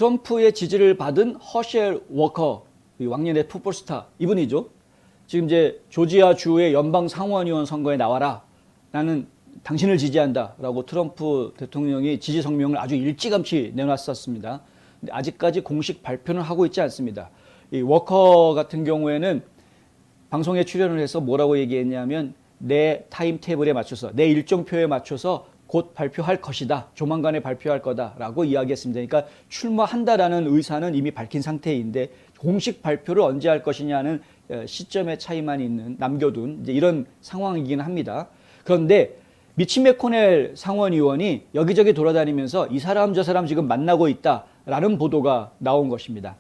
트럼프의 지지를 받은 허셸 워커, 왕년의 풋볼스타 이분이죠. 지금 이제 조지아 주의 연방 상원의원 선거에 나와라. 나는 당신을 지지한다라고 트럼프 대통령이 지지 성명을 아주 일찌감치 내놨었습니다. 근데 아직까지 공식 발표는 하고 있지 않습니다. 이 워커 같은 경우에는 방송에 출연을 해서 뭐라고 얘기했냐면 내 타임테이블에 맞춰서 내 일정표에 맞춰서 곧 발표할 것이다. 조만간에 발표할 거다라고 이야기했습니다. 그러니까 출마한다라는 의사는 이미 밝힌 상태인데 공식 발표를 언제 할 것이냐는 시점의 차이만 있는 남겨둔 이제 이런 상황이긴 합니다. 그런데 미치 매코넬 상원의원이 여기저기 돌아다니면서 이 사람 저 사람 지금 만나고 있다라는 보도가 나온 것입니다.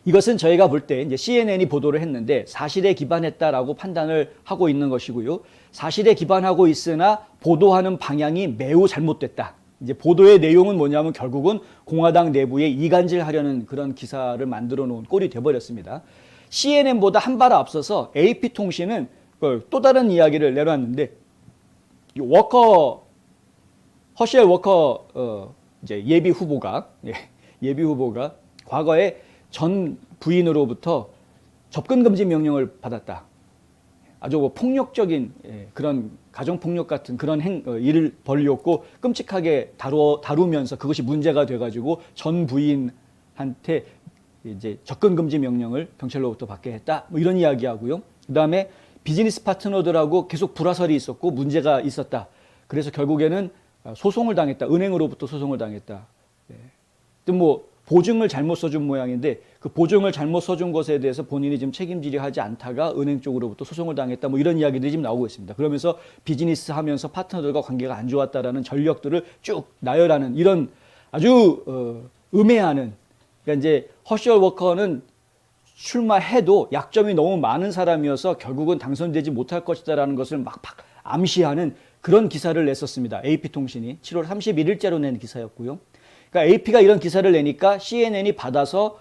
이것은 저희가 볼 때 이제 CNN이 보도를 했는데 사실에 기반했다라고 판단을 하고 있는 것이고요. 사실에 기반하고 있으나 보도하는 방향이 매우 잘못됐다. 이제 보도의 내용은 뭐냐면 결국은 공화당 내부에 이간질하려는 그런 기사를 만들어 놓은 꼴이 돼버렸습니다. CNN보다 한 발 앞서서 AP통신은 또 다른 이야기를 내놨는데 허셸 워커 이제 예비 후보가 과거에 전 부인으로부터 접근 금지 명령을 받았다. 아주 뭐 폭력적인 그런 가정폭력 같은 그런 일을 벌였고 끔찍하게 다루면서 그것이 문제가 돼가지고 전 부인한테 이제 접근 금지 명령을 경찰로부터 받게 했다. 뭐 이런 이야기하고요. 그다음에 비즈니스 파트너들하고 계속 불화설이 있었고 문제가 있었다. 그래서 결국에는 소송을 당했다. 은행으로부터 소송을 당했다. 뭐 보증을 잘못 써준 모양인데 그 보증을 잘못 써준 것에 대해서 본인이 지금 책임지려 하지 않다가 은행 쪽으로부터 소송을 당했다. 뭐 이런 이야기들이 지금 나오고 있습니다. 그러면서 비즈니스 하면서 파트너들과 관계가 안 좋았다라는 전력들을 쭉 나열하는 이런 아주 음해하는 그러니까 이제 허셜 워커는 출마해도 약점이 너무 많은 사람이어서 결국은 당선되지 못할 것이다라는 것을 막 암시하는 그런 기사를 냈었습니다. AP통신이 7월 31일자로 낸 기사였고요. 그러니까 AP가 이런 기사를 내니까 CNN이 받아서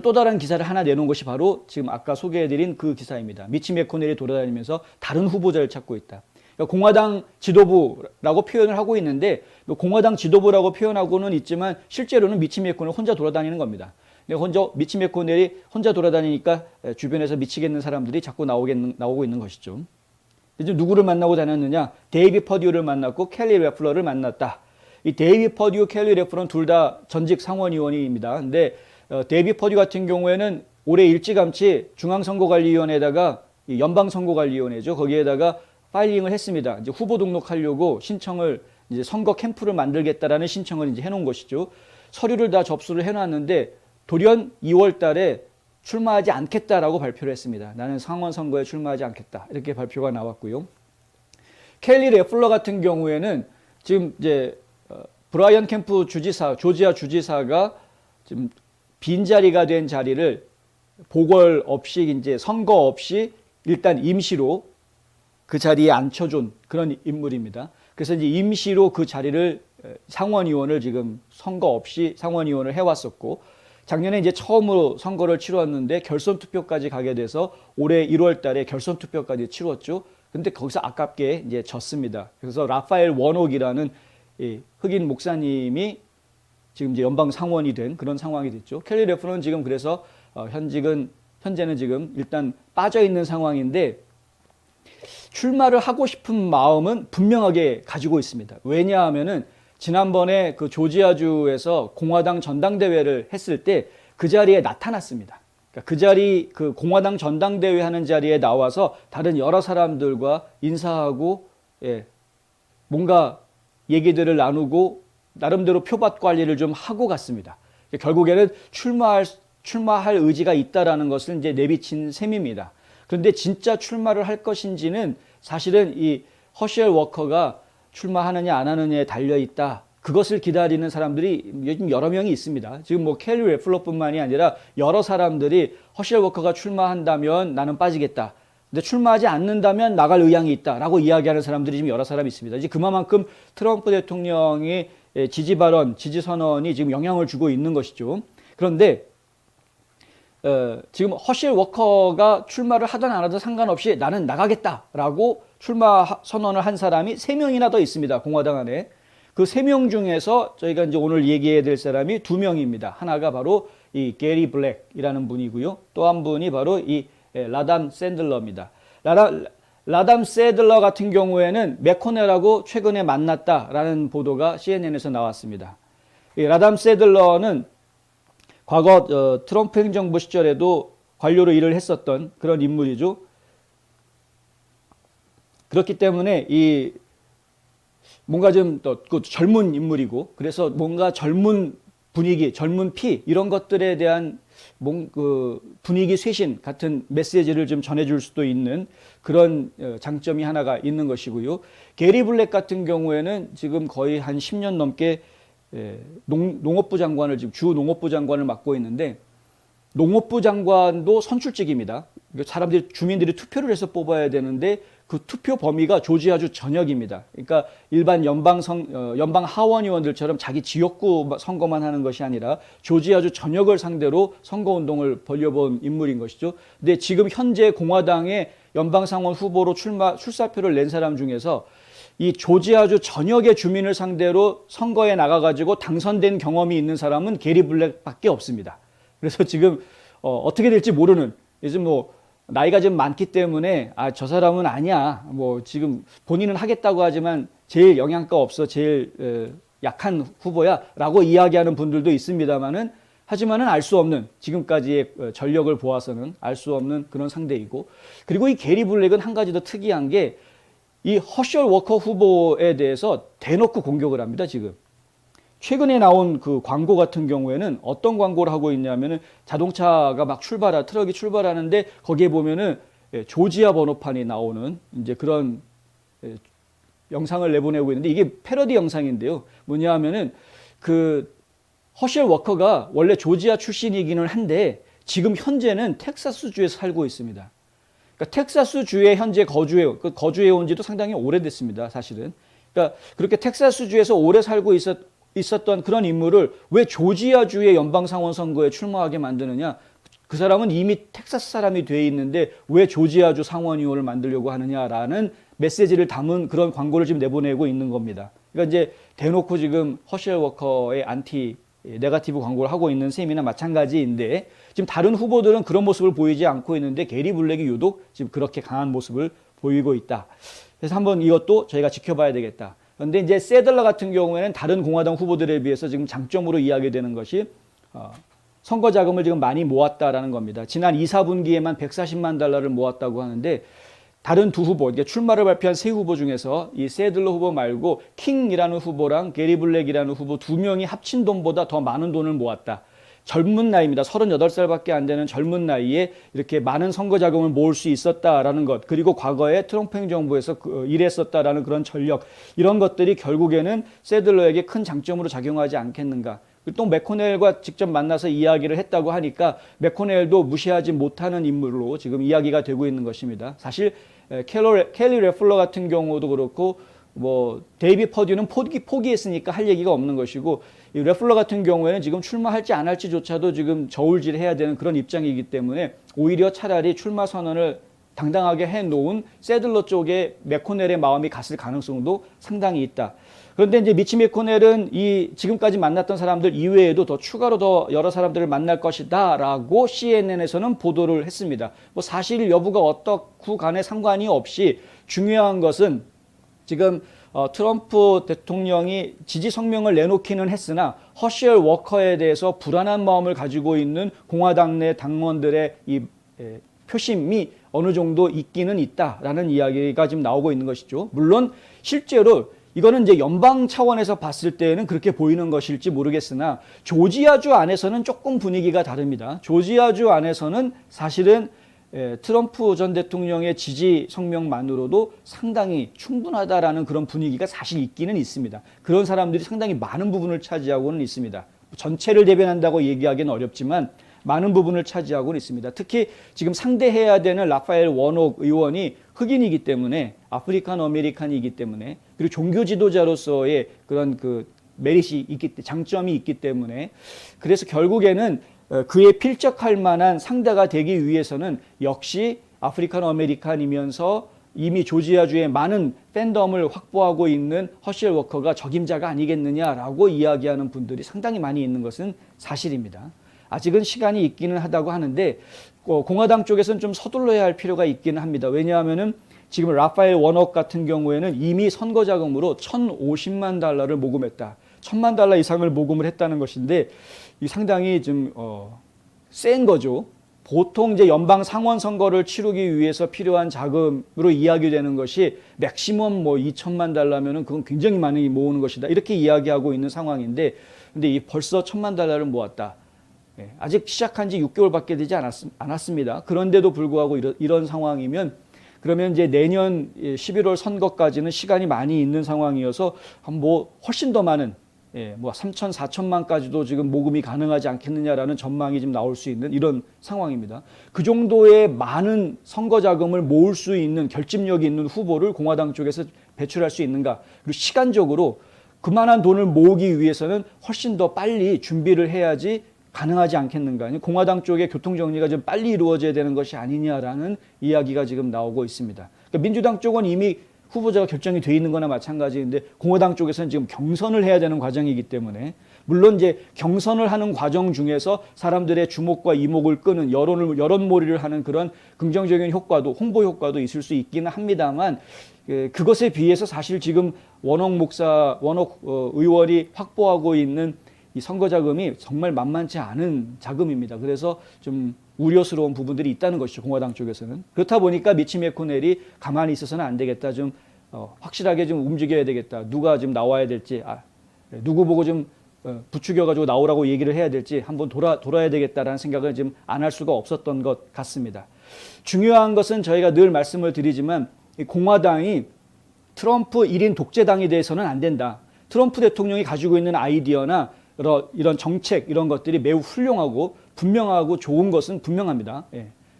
또 다른 기사를 하나 내놓은 것이 바로 지금 아까 소개해드린 그 기사입니다. 미치 매코넬이 돌아다니면서 다른 후보자를 찾고 있다. 그러니까 공화당 지도부라고 표현을 하고 있는데 공화당 지도부라고 표현하고는 있지만 실제로는 미치 매코넬 혼자 돌아다니는 겁니다. 미치 매코넬이 혼자 돌아다니니까 주변에서 미치겠는 사람들이 자꾸 나오고 있는 것이죠. 이제 누구를 만나고 다녔느냐? 데이비 퍼듀를 만났고 켈리 레플러를 만났다. 이 데이비 퍼듀, 켈리 레플러는 둘 다 전직 상원의원입니다. 근데 데이비 퍼듀 같은 경우에는 올해 일찌감치 중앙선거관리위원회에다가 연방선거관리위원회죠. 거기에다가 파일링을 했습니다. 이제 후보 등록하려고 신청을 이제 선거 캠프를 만들겠다라는 신청을 이제 해놓은 것이죠. 서류를 다 접수를 해놨는데 돌연 2월 달에 출마하지 않겠다라고 발표를 했습니다. 나는 상원 선거에 출마하지 않겠다. 이렇게 발표가 나왔고요. 켈리 레플러 같은 경우에는 지금 이제 브라이언 캠프 주지사, 조지아 주지사가 지금 빈자리가 된 자리를 보궐 없이 이제 선거 없이 일단 임시로 그 자리에 앉혀준 그런 인물입니다. 그래서 이제 임시로 그 자리를 상원의원을 지금 선거 없이 상원의원을 해왔었고 작년에 이제 처음으로 선거를 치렀는데 결선 투표까지 가게 돼서 올해 1월 달에 결선 투표까지 치렀죠. 근데 거기서 아깝게 이제 졌습니다. 그래서 라파엘 워녹이라는 흑인 목사님이 지금 이제 연방 상원이 된 그런 상황이 됐죠. 켈리 레플러는 지금 그래서 현재는 지금 일단 빠져 있는 상황인데 출마를 하고 싶은 마음은 분명하게 가지고 있습니다. 왜냐하면은 지난번에 그 조지아주에서 공화당 전당대회를 했을 때 그 자리에 나타났습니다. 그러니까 그 공화당 전당대회 하는 자리에 나와서 다른 여러 사람들과 인사하고 뭔가 얘기들을 나누고 나름대로 표밭 관리를 좀 하고 갔습니다. 결국에는 출마할 의지가 있다라는 것을 이제 내비친 셈입니다. 그런데 진짜 출마를 할 것인지는 사실은 이 허셸 워커가 출마하느냐 안 하느냐에 달려있다. 그것을 기다리는 사람들이 요즘 여러 명이 있습니다. 지금 뭐 켈리 레플러뿐만이 아니라 여러 사람들이 허셸 워커가 출마한다면 나는 빠지겠다. 근데 출마하지 않는다면 나갈 의향이 있다라고 이야기하는 사람들이 지금 여러 사람이 있습니다. 이제 그만큼 트럼프 대통령의 지지 발언, 지지 선언이 지금 영향을 주고 있는 것이죠. 그런데 지금 허셸 워커가 출마를 하든 안 하든 상관없이 나는 나가겠다라고 출마 선언을 한 사람이 3명이나 더 있습니다. 공화당 안에. 그 3명 중에서 저희가 이제 오늘 얘기해야 될 사람이 2명입니다. 하나가 바로 이 게리 블랙이라는 분이고요. 또 한 분이 바로 이 라담 샌들러입니다. 라담 샌들러 같은 경우에는 맥코넬하고 최근에 만났다라는 보도가 CNN에서 나왔습니다. 이 라담 샌들러는 과거 트럼프 행정부 시절에도 관료로 일을 했었던 그런 인물이죠. 그렇기 때문에 이 뭔가 좀 또 젊은 인물이고, 그래서 뭔가 젊은 분위기, 젊은 피 이런 것들에 대한 분위기 쇄신 같은 메시지를 좀 전해줄 수도 있는 그런 장점이 하나가 있는 것이고요. 게리 블랙 같은 경우에는 지금 거의 한 10년 넘게 농업부 장관을 지금 주 농업부 장관을 맡고 있는데, 농업부 장관도 선출직입니다. 주민들이 투표를 해서 뽑아야 되는데 그 투표 범위가 조지아주 전역입니다. 그러니까 일반 연방 하원 의원들처럼 자기 지역구 선거만 하는 것이 아니라 조지아주 전역을 상대로 선거 운동을 벌여본 인물인 것이죠. 근데 지금 현재 공화당의 연방 상원 후보로 출사표를 낸 사람 중에서 이 조지아주 전역의 주민을 상대로 선거에 나가가지고 당선된 경험이 있는 사람은 게리 블랙밖에 없습니다. 그래서 지금 어떻게 될지 모르는, 요즘 나이가 좀 많기 때문에 저 사람은 아니야, 지금 본인은 하겠다고 하지만 제일 영양가 없어, 제일 약한 후보야 라고 이야기하는 분들도 있습니다만은, 하지만은 알 수 없는, 지금까지의 전력을 보아서는 알 수 없는 그런 상대이고, 그리고 이 게리 블랙은 한 가지 더 특이한 게 이 허셜 워커 후보에 대해서 대놓고 공격을 합니다. 지금 최근에 나온 그 광고 같은 경우에는 어떤 광고를 하고 있냐면은 자동차가 막 트럭이 출발하는데 거기에 보면은 조지아 번호판이 나오는 이제 그런 영상을 내보내고 있는데, 이게 패러디 영상인데요. 뭐냐 하면은 그 허셜 워커가 원래 조지아 출신이기는 한데 지금 현재는 텍사스주에서 살고 있습니다. 그러니까 텍사스주에 현재 거주해 온 지도 상당히 오래됐습니다. 사실은. 그러니까 그렇게 텍사스주에서 오래 살고 있었던 그런 인물을 왜 조지아주의 연방상원 선거에 출마하게 만드느냐? 그 사람은 이미 텍사스 사람이 돼 있는데 왜 조지아주 상원의원을 만들려고 하느냐라는 메시지를 담은 그런 광고를 지금 내보내고 있는 겁니다. 그러니까 이제 대놓고 지금 허셜 워커의 네거티브 광고를 하고 있는 셈이나 마찬가지인데, 지금 다른 후보들은 그런 모습을 보이지 않고 있는데 게리 블랙이 유독 지금 그렇게 강한 모습을 보이고 있다. 그래서 한번 이것도 저희가 지켜봐야 되겠다. 그런데 이제 샌들러 같은 경우에는 다른 공화당 후보들에 비해서 지금 장점으로 이야기되는 것이 선거 자금을 지금 많이 모았다라는 겁니다. 지난 2, 4분기에만 140만 달러를 모았다고 하는데, 다른 두 후보, 출마를 발표한 세 후보 중에서 이 샌들러 후보 말고 킹이라는 후보랑 게리 블랙이라는 후보 2명이 합친 돈보다 더 많은 돈을 모았다. 젊은 나이입니다. 38살밖에 안 되는 젊은 나이에 이렇게 많은 선거 자금을 모을 수 있었다라는 것, 그리고 과거에 트럼프 행정부에서 일했었다라는 그런 전력, 이런 것들이 결국에는 샌들러에게 큰 장점으로 작용하지 않겠는가. 또 맥코넬과 직접 만나서 이야기를 했다고 하니까 맥코넬도 무시하지 못하는 인물로 지금 이야기가 되고 있는 것입니다. 사실 켈리 레플러 같은 경우도 그렇고 데이비 퍼듀는 포기했으니까 할 얘기가 없는 것이고, 이 레플러 같은 경우에는 지금 출마할지 안 할지조차도 지금 저울질해야 되는 그런 입장이기 때문에 오히려 차라리 출마 선언을 당당하게 해놓은 샌들러 쪽에 맥코넬의 마음이 갔을 가능성도 상당히 있다. 그런데 이제 미치 맥코넬은 이 지금까지 만났던 사람들 이외에도 더 추가로 더 여러 사람들을 만날 것이다라고 CNN에서는 보도를 했습니다. 사실 여부가 어떻고 간에 상관이 없이 중요한 것은 지금 트럼프 대통령이 지지 성명을 내놓기는 했으나 허셜 워커에 대해서 불안한 마음을 가지고 있는 공화당 내 당원들의 이 표심이 어느 정도 있기는 있다라는 이야기가 지금 나오고 있는 것이죠. 물론 실제로 이거는 이제 연방 차원에서 봤을 때는 그렇게 보이는 것일지 모르겠으나 조지아주 안에서는 조금 분위기가 다릅니다. 조지아주 안에서는 사실은 트럼프 전 대통령의 지지 성명만으로도 상당히 충분하다라는 그런 분위기가 사실 있기는 있습니다. 그런 사람들이 상당히 많은 부분을 차지하고는 있습니다. 전체를 대변한다고 얘기하기는 어렵지만 많은 부분을 차지하고는 있습니다. 특히 지금 상대해야 되는 라파엘 워녹 의원이 흑인이기 때문에, 아프리칸 아메리칸이기 때문에, 그리고 종교 지도자로서의 그런 메릿이 장점이 있기 때문에, 그래서 결국에는 그에 필적할 만한 상대가 되기 위해서는 역시 아프리칸 아메리칸이면서 이미 조지아주에 많은 팬덤을 확보하고 있는 허셜 워커가 적임자가 아니겠느냐라고 이야기하는 분들이 상당히 많이 있는 것은 사실입니다. 아직은 시간이 있기는 하다고 하는데 공화당 쪽에서는 좀 서둘러야 할 필요가 있기는 합니다. 왜냐하면은 지금 라파엘 워녹 같은 경우에는 이미 선거 자금으로 1,050만 달러를 모금했다. 1,000만 달러 이상을 모금을 했다는 것인데 이 상당히 좀 센 거죠. 보통 이제 연방 상원 선거를 치르기 위해서 필요한 자금으로 이야기되는 것이 맥시멈 뭐 2천만 달러면은 그건 굉장히 많이 모으는 것이다. 이렇게 이야기하고 있는 상황인데, 근데 이 벌써 1,000만 달러를 모았다. 아직 시작한 지 6개월밖에 되지 않았습니다. 그런데도 불구하고 이런 상황이면 그러면 이제 내년 11월 선거까지는 시간이 많이 있는 상황이어서 뭐 훨씬 더 많은 뭐 3천, 4천만까지도 지금 모금이 가능하지 않겠느냐라는 전망이 좀 나올 수 있는 이런 상황입니다. 그 정도의 많은 선거 자금을 모을 수 있는 결집력이 있는 후보를 공화당 쪽에서 배출할 수 있는가? 그리고 시간적으로 그만한 돈을 모으기 위해서는 훨씬 더 빨리 준비를 해야지 가능하지 않겠는가? 공화당 쪽의 교통정리가 좀 빨리 이루어져야 되는 것이 아니냐라는 이야기가 지금 나오고 있습니다. 그러니까 민주당 쪽은 이미 후보자가 결정이 돼 있는 거나 마찬가지인데 공화당 쪽에서는 지금 경선을 해야 되는 과정이기 때문에 물론 이제 경선을 하는 과정 중에서 사람들의 주목과 이목을 끄는 여론몰이를 하는 그런 긍정적인 효과도 홍보 효과도 있을 수 있기는 합니다만 그것에 비해서 사실 지금 원옥 의원이 확보하고 있는 이 선거 자금이 정말 만만치 않은 자금입니다. 그래서 좀 우려스러운 부분들이 있다는 것이죠. 공화당 쪽에서는. 그렇다 보니까 미치 매코넬이 가만히 있어서는 안 되겠다. 좀 확실하게 좀 움직여야 되겠다. 누가 좀 나와야 될지, 누구 보고 좀 부추겨가지고 나오라고 얘기를 해야 될지 한번 돌아야 되겠다라는 생각을 지금 안 할 수가 없었던 것 같습니다. 중요한 것은 저희가 늘 말씀을 드리지만 이 공화당이 트럼프 1인 독재당이 돼서는 안 된다. 트럼프 대통령이 가지고 있는 아이디어나 이런 정책 이런 것들이 매우 훌륭하고 분명하고 좋은 것은 분명합니다.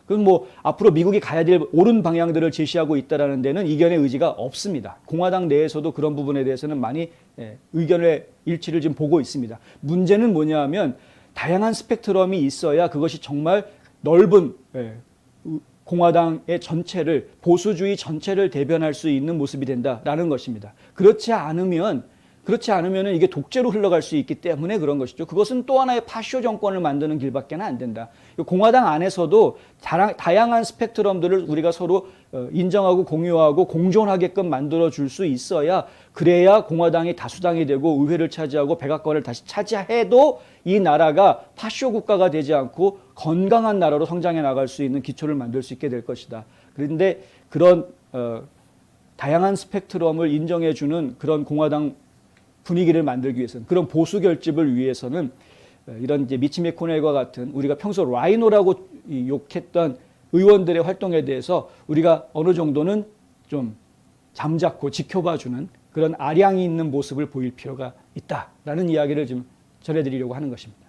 그건 뭐 앞으로 미국이 가야 될 옳은 방향들을 제시하고 있다라는 데는 이견의 의지가 없습니다. 공화당 내에서도 그런 부분에 대해서는 많이 의견의 일치를 지금 보고 있습니다. 문제는 뭐냐하면 다양한 스펙트럼이 있어야 그것이 정말 넓은 공화당의 전체를 보수주의 전체를 대변할 수 있는 모습이 된다라는 것입니다. 그렇지 않으면 이게 독재로 흘러갈 수 있기 때문에 그런 것이죠. 그것은 또 하나의 파쇼 정권을 만드는 길밖에 안 된다. 공화당 안에서도 다양한 스펙트럼들을 우리가 서로 인정하고 공유하고 공존하게끔 만들어줄 수 있어야 그래야 공화당이 다수당이 되고 의회를 차지하고 백악관을 다시 차지해도 이 나라가 파쇼 국가가 되지 않고 건강한 나라로 성장해 나갈 수 있는 기초를 만들 수 있게 될 것이다. 그런데 그런 다양한 스펙트럼을 인정해주는 그런 공화당 분위기를 만들기 위해서는 그런 보수 결집을 위해서는 이런 이제 미치 매코넬과 같은 우리가 평소 라이노라고 욕했던 의원들의 활동에 대해서 우리가 어느 정도는 좀 잠자코 지켜봐주는 그런 아량이 있는 모습을 보일 필요가 있다라는 이야기를 좀 전해드리려고 하는 것입니다.